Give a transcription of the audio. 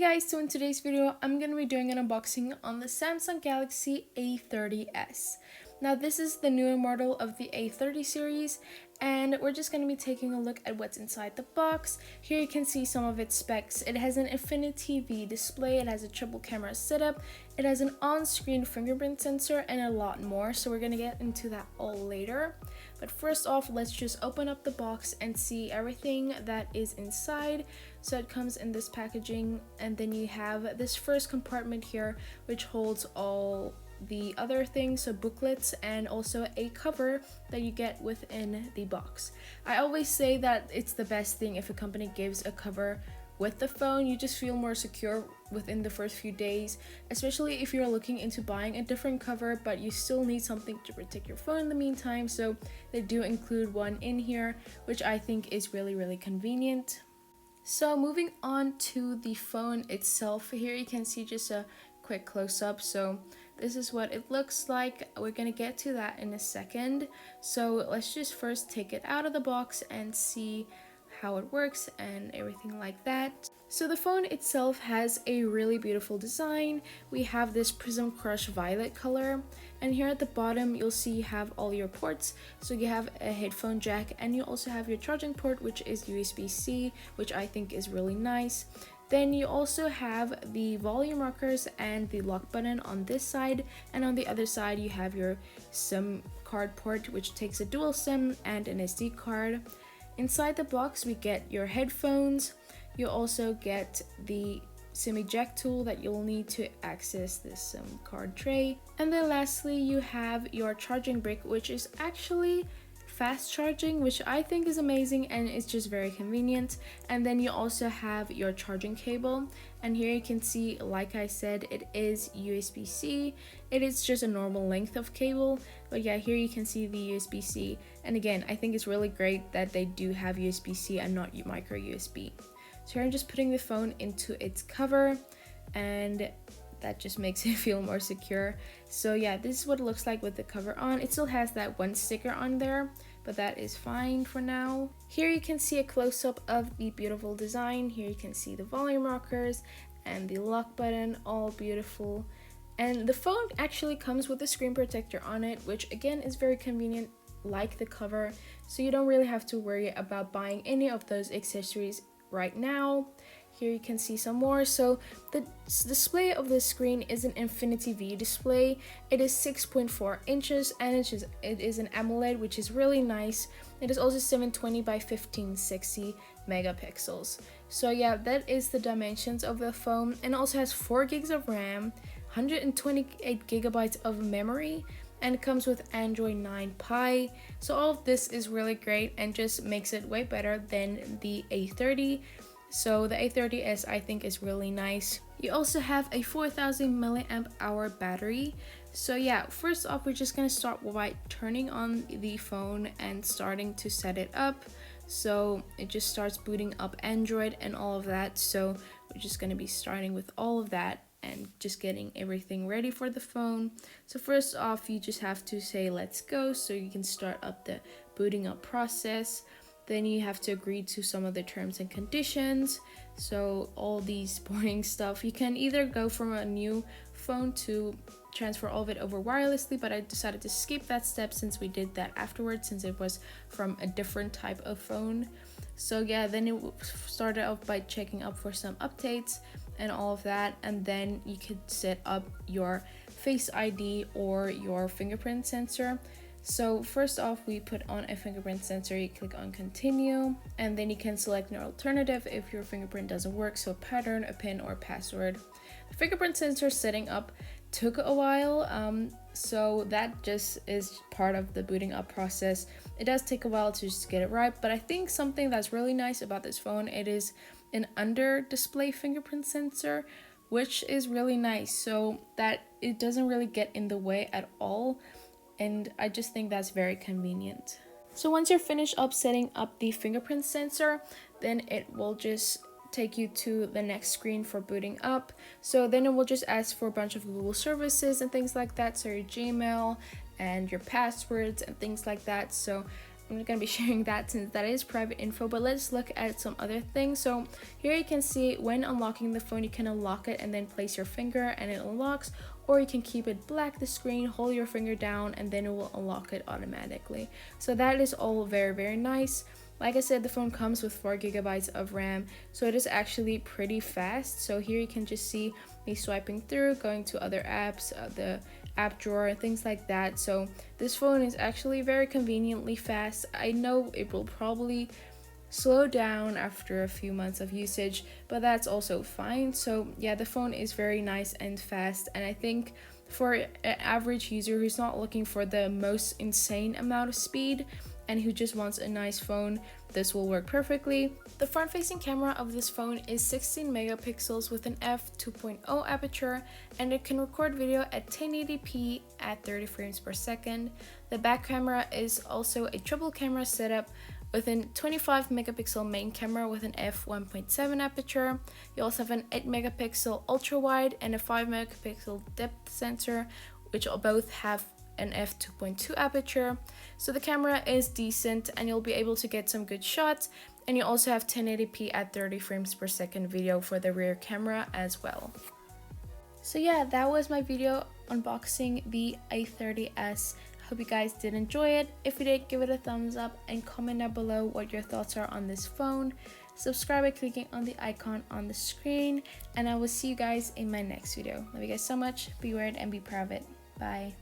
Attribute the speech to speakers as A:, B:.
A: Guys, so in today's video, I'm going to be doing an unboxing on the Samsung Galaxy A30s. Now this is the newer model of the A30 series, and we're just going to be taking a look at what's inside the box. Here you can see some of its specs. It has an Infinity V display, it has a triple camera setup, it has an on-screen fingerprint sensor, and a lot more, so we're going to get into that all later. But first off, let's just open up the box and see everything that is inside. So it comes in this packaging, and then you have this first compartment here which holds all the other things, so booklets and also a cover that you get within the box. I always say that it's the best thing if a company gives a cover with the phone. You just feel more secure within the first few days, especially if you're looking into buying a different cover but you still need something to protect your phone in the meantime. So they do include one in here, which I think is really convenient. So moving on to the phone itself, here you can see just a quick close-up. So this is what it looks like. We're gonna get to that in a second. So let's just first take it out of the box and see how it works and everything like that. So the phone itself has a really beautiful design. We have this Prism Crush violet color, and here at the bottom you'll see you have all your ports. So you have a headphone jack, and you also have your charging port, which is USB-C, which I think is really nice. Then you also have the volume rockers and the lock button on this side, and on the other side you have your SIM card port, which takes a dual SIM and an SD card. Inside the box we get your headphones. You also get the SIM eject tool that you'll need to access this SIM card tray. And then lastly you have your charging brick, which is actually fast charging, which I think is amazing and it's just very convenient. And then you also have your charging cable, and here you can see, like I said, it is USB-C. It is just a normal length of cable, but yeah, here you can see the USB-C. And again, I think it's really great that they do have USB-C and not micro USB. So here I'm just putting the phone into its cover, and that just makes it feel more secure. So yeah, this is what it looks like with the cover on. It still has that one sticker on there, but that is fine for now. Here you can see a close-up of the beautiful design. Here you can see the volume rockers and the lock button, all beautiful. And the phone actually comes with a screen protector on it, which again is very convenient, like the cover. So you don't really have to worry about buying any of those accessories right now. Here you can see some more. So the display of the screen is an Infinity V display. It is 6.4 inches, and it is an AMOLED, which is really nice. It is also 720 by 1560 megapixels. So yeah, that is the dimensions of the phone, and it also has 4 gigs of RAM, 128 gigabytes of memory, and it comes with Android 9 Pie. So all of this is really great and just makes it way better than the A30. So the A30S I think is really nice. You also have a 4000 milliamp hour battery. So yeah, first off, we're just gonna start by turning on the phone and starting to set it up. So it just starts booting up Android and all of that. So we're just gonna be starting with all of that and just getting everything ready for the phone. So first off, you just have to say let's go, so you can start up the booting up process. Then you have to agree to some of the terms and conditions. So all these boring stuff, you can either go from a new phone to transfer all of it over wirelessly, but I decided to skip that step since we did that afterwards, since it was from a different type of phone. So yeah, then it started off by checking up for some updates and all of that, and then you could set up your Face ID or your fingerprint sensor. So first off, we put on a fingerprint sensor. You click on continue, and then you can select an alternative if your fingerprint doesn't work, so a pattern, a pin, or a password. The fingerprint sensor setting up took a while, so that just is part of the booting up process. It does take a while to just get it right, but I think something that's really nice about this phone, it is an under display fingerprint sensor, which is really nice, so that it doesn't really get in the way at all. And I just think that's very convenient. So once you're finished up setting up the fingerprint sensor, then it will just take you to the next screen for booting up. So then it will just ask for a bunch of Google services and things like that, so your Gmail and your passwords and things like that. So I'm not going to be sharing that since that is private info, but let's look at some other things. So here you can see when unlocking the phone, you can unlock it and then place your finger and it unlocks, or you can keep it black the screen, hold your finger down, and then it will unlock it automatically. So that is all very, very nice. Like I said, the phone comes with 4 GB of RAM, so it is actually pretty fast. So here you can just see me swiping through, going to other apps, the app drawer, things like that. So this phone is actually very conveniently fast. I know it will probably slow down after a few months of usage, but that's also fine. So yeah, the phone is very nice and fast, and I think for an average user who's not looking for the most insane amount of speed and who just wants a nice phone, this will work perfectly. The front-facing camera of this phone is 16 megapixels with an f2.0 aperture, and it can record video at 1080p at 30 frames per second. The back camera is also a triple camera setup with a 25 megapixel main camera with an f1.7 aperture. You also have an 8 megapixel ultra wide and a 5 megapixel depth sensor, which both have an f2.2 aperture. So the camera is decent and you'll be able to get some good shots, and you also have 1080p at 30 frames per second video for the rear camera as well. So yeah, that was my video unboxing the A30S. Hope you guys did enjoy it. If you did, give it a thumbs up and comment down below what your thoughts are on this phone. Subscribe by clicking on the icon on the screen, and I will see you guys in my next video. Love you guys so much. Be weird and be proud of it. Bye.